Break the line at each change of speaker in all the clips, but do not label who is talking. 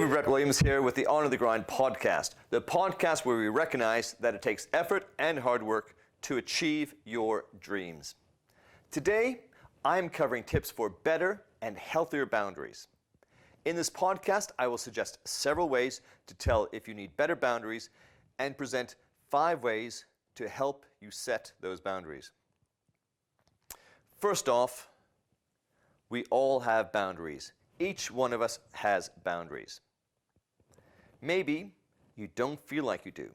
David Brett Williams here with the Honor the Grind podcast, the podcast where we recognize that it takes effort and hard work to achieve your dreams. Today, I'm covering tips for better and healthier boundaries. In this podcast, I will suggest several ways to tell if you need better boundaries and present 5 ways to help you set those boundaries. First off, we all have boundaries. Each one of us has boundaries. Maybe you don't feel like you do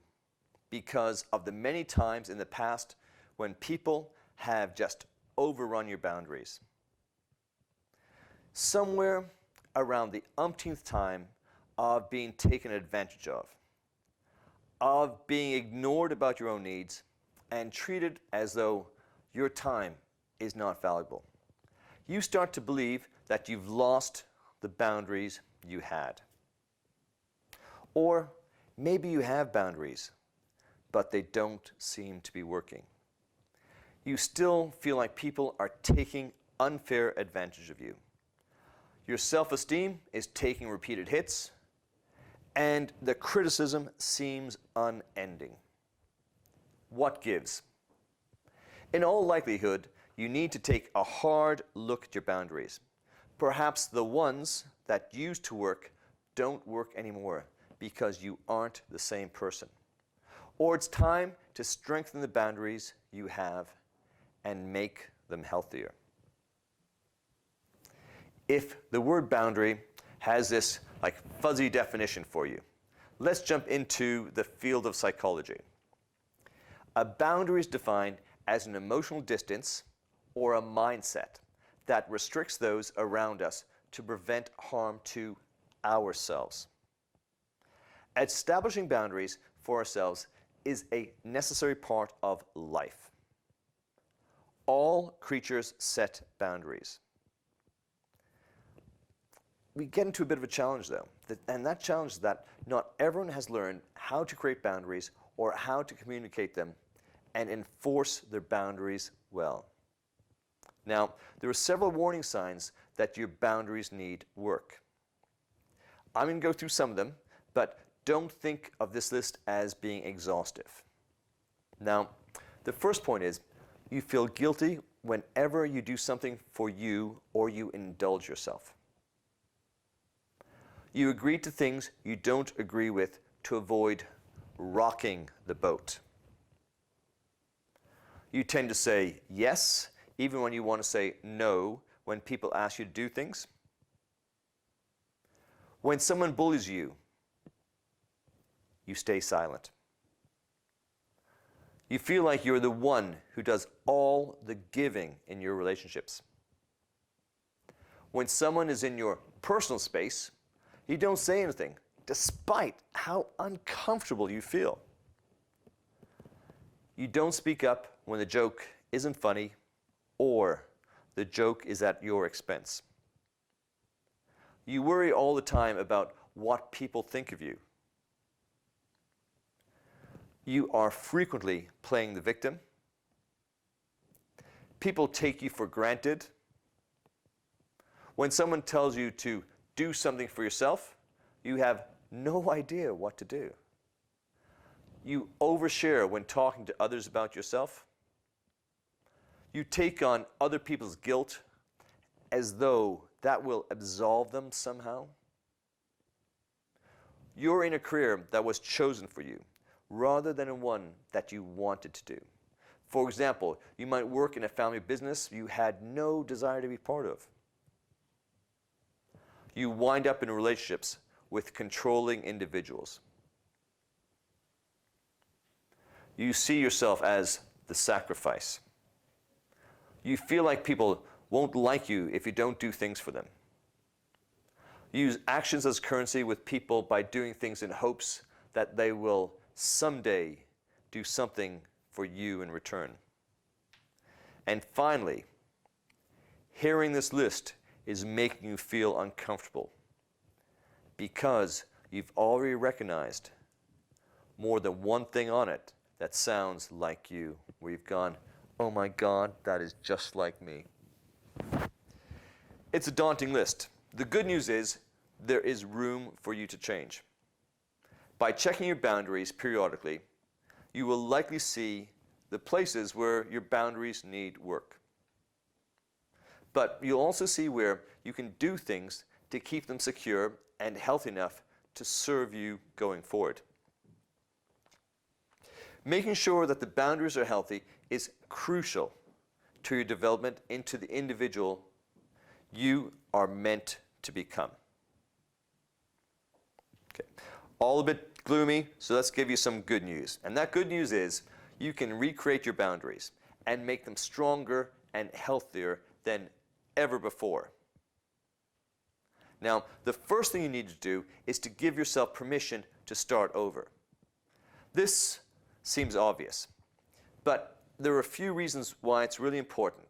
because of the many times in the past when people have just overrun your boundaries. Somewhere around the umpteenth time of being taken advantage of being ignored about your own needs and treated as though your time is not valuable, you start to believe that you've lost the boundaries you had. Or maybe you have boundaries, but they don't seem to be working. You still feel like people are taking unfair advantage of you. Your self-esteem is taking repeated hits, and the criticism seems unending. What gives? In all likelihood, you need to take a hard look at your boundaries. Perhaps the ones that used to work don't work anymore because you aren't the same person. Or it's time to strengthen the boundaries you have and make them healthier. If the word boundary has this fuzzy definition for you, let's jump into the field of psychology. A boundary is defined as an emotional distance or a mindset that restricts those around us to prevent harm to ourselves. Establishing boundaries for ourselves is a necessary part of life. All creatures set boundaries. We get into a bit of a challenge though, and that challenge is that not everyone has learned how to create boundaries or how to communicate them and enforce their boundaries well. Now, there are several warning signs that your boundaries need work. I'm going to go through some of them, but don't think of this list as being exhaustive. Now, the first point is you feel guilty whenever you do something for you or you indulge yourself. You agree to things you don't agree with to avoid rocking the boat. You tend to say yes even when you want to say no when people ask you to do things. When someone bullies you, you stay silent. You feel like you're the one who does all the giving in your relationships. When someone is in your personal space, you don't say anything, despite how uncomfortable you feel. You don't speak up when the joke isn't funny or the joke is at your expense. You worry all the time about what people think of you. You are frequently playing the victim. People take you for granted. When someone tells you to do something for yourself, you have no idea what to do. You overshare when talking to others about yourself. You take on other people's guilt as though that will absolve them somehow. You're in a career that was chosen for you rather than in one that you wanted to do. For example, you might work in a family business you had no desire to be part of. You wind up in relationships with controlling individuals. You see yourself as the sacrifice. You feel like people won't like you if you don't do things for them. You use actions as currency with people by doing things in hopes that they will someday do something for you in return. And finally, hearing this list is making you feel uncomfortable because you've already recognized more than one thing on it that sounds like you, where you've gone, oh my God, that is just like me. It's a daunting list. The good news is there is room for you to change. By checking your boundaries periodically, you will likely see the places where your boundaries need work. But you'll also see where you can do things to keep them secure and healthy enough to serve you going forward. Making sure that the boundaries are healthy is crucial to your development into the individual you are meant to become. Okay. All a bit gloomy, so let's give you some good news. And that good news is you can recreate your boundaries and make them stronger and healthier than ever before. Now, the first thing you need to do is to give yourself permission to start over. This seems obvious, but there are a few reasons why it's really important.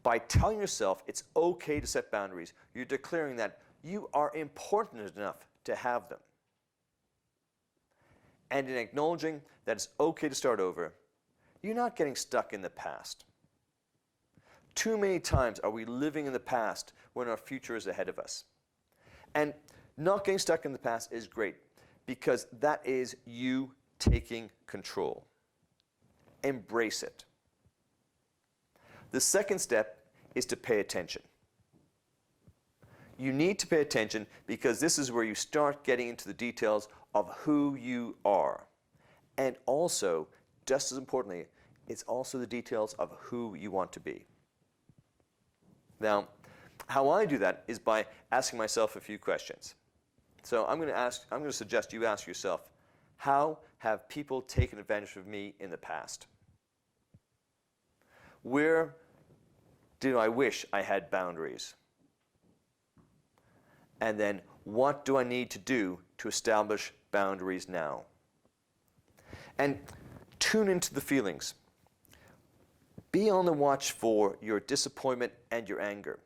By telling yourself it's okay to set boundaries, you're declaring that you are important enough to have them. And in acknowledging that it's okay to start over, you're not getting stuck in the past. Too many times are we living in the past when our future is ahead of us. And not getting stuck in the past is great because that is you taking control. Embrace it. The second step is to pay attention. You need to pay attention because this is where you start getting into the details of who you are. And also, just as importantly, it's also the details of who you want to be. Now, how I do that is by asking myself a few questions. So I'm going to suggest you ask yourself, how have people taken advantage of me in the past? Where do I wish I had boundaries? And then what do I need to do to establish boundaries now? And tune into the feelings. Be on the watch for your disappointment and your anger.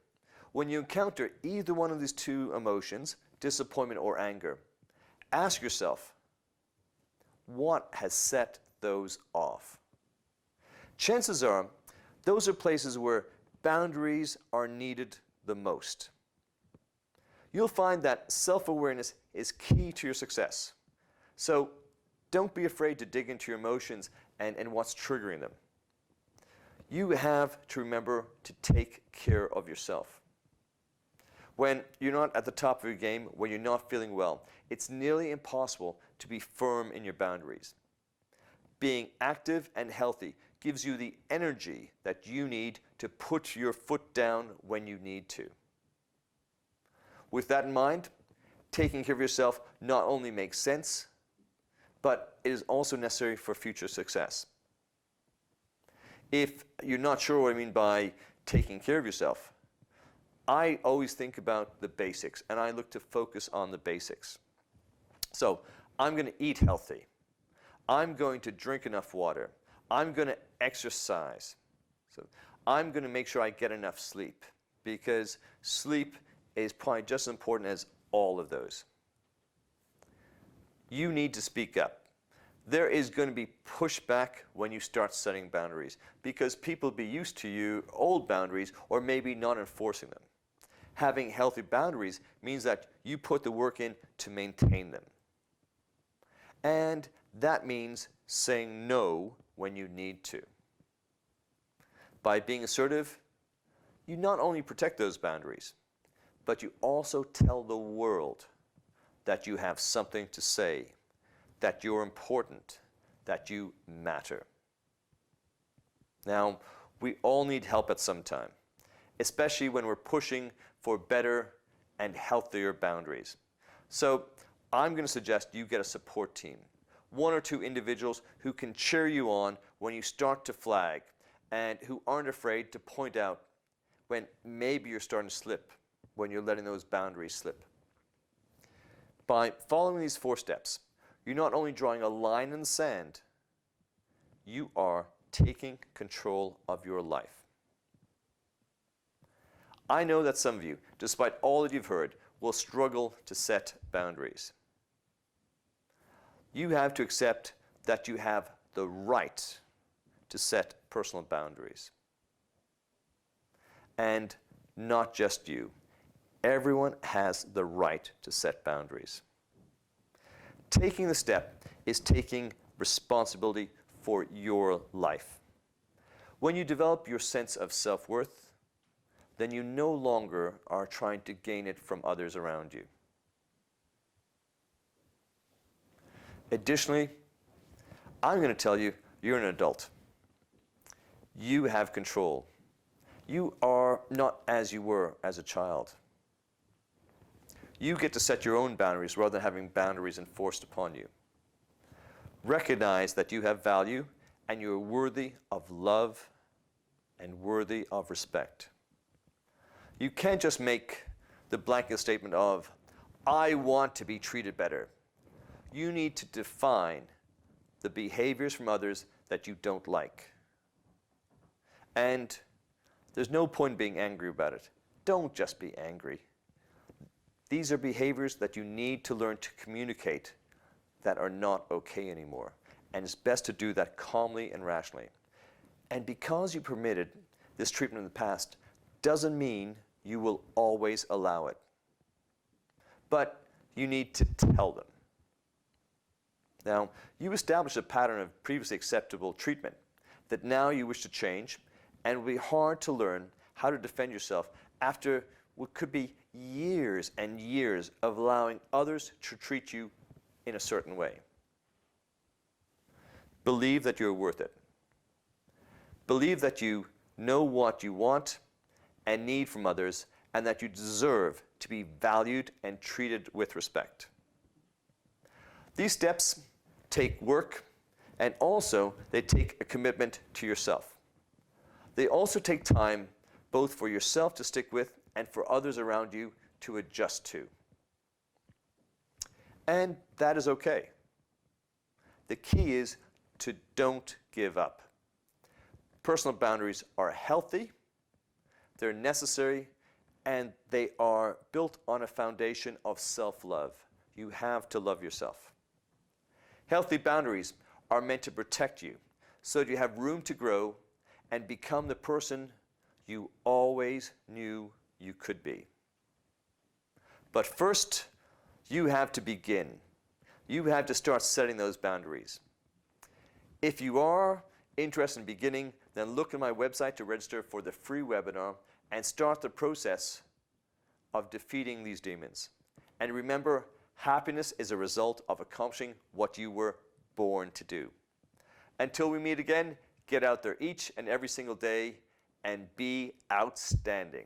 When you encounter either one of these two emotions, disappointment or anger, ask yourself, what has set those off? Chances are, those are places where boundaries are needed the most. You'll find that self-awareness is key to your success. So don't be afraid to dig into your emotions and what's triggering them. You have to remember to take care of yourself. When you're not at the top of your game, when you're not feeling well, it's nearly impossible to be firm in your boundaries. Being active and healthy gives you the energy that you need to put your foot down when you need to. With that in mind, taking care of yourself not only makes sense, but it is also necessary for future success. If you're not sure what I mean by taking care of yourself, I always think about the basics, and I look to focus on the basics. So I'm going to eat healthy. I'm going to drink enough water. I'm going to exercise. So I'm going to make sure I get enough sleep, because sleep is probably just as important as all of those. You need to speak up. There is going to be pushback when you start setting boundaries because people will be used to your old boundaries or maybe not enforcing them. Having healthy boundaries means that you put the work in to maintain them. And that means saying no when you need to. By being assertive, you not only protect those boundaries, but you also tell the world that you have something to say, that you're important, that you matter. Now, we all need help at some time, especially when we're pushing for better and healthier boundaries. So I'm going to suggest you get a support team, 1 or 2 individuals who can cheer you on when you start to flag and who aren't afraid to point out when maybe you're starting to slip, when you're letting those boundaries slip. By following these 4 steps, you're not only drawing a line in the sand, you are taking control of your life. I know that some of you, despite all that you've heard, will struggle to set boundaries. You have to accept that you have the right to set personal boundaries. And not just you. Everyone has the right to set boundaries. Taking the step is taking responsibility for your life. When you develop your sense of self-worth, then you no longer are trying to gain it from others around you. Additionally, I'm going to tell you, you're an adult. You have control. You are not as you were as a child. You get to set your own boundaries rather than having boundaries enforced upon you. Recognize that you have value and you're worthy of love and worthy of respect. You can't just make the blanket statement of, I want to be treated better. You need to define the behaviors from others that you don't like. And there's no point in being angry about it. Don't just be angry. These are behaviors that you need to learn to communicate that are not okay anymore. And it's best to do that calmly and rationally. And because you permitted this treatment in the past doesn't mean you will always allow it. But you need to tell them. Now, you establish a pattern of previously acceptable treatment that now you wish to change, and it will be hard to learn how to defend yourself after what could be years and years of allowing others to treat you in a certain way. Believe that you're worth it. Believe that you know what you want and need from others, and that you deserve to be valued and treated with respect. These steps take work, and also they take a commitment to yourself. They also take time both for yourself to stick with and for others around you to adjust to. And that is okay. The key is to don't give up. Personal boundaries are healthy, they're necessary, and they are built on a foundation of self-love. You have to love yourself. Healthy boundaries are meant to protect you so that you have room to grow and become the person you always knew you could be. But first, you have to begin. You have to start setting those boundaries. If you are interested in beginning, then look at my website to register for the free webinar and start the process of defeating these demons. And remember, happiness is a result of accomplishing what you were born to do. Until we meet again, get out there each and every single day and be outstanding.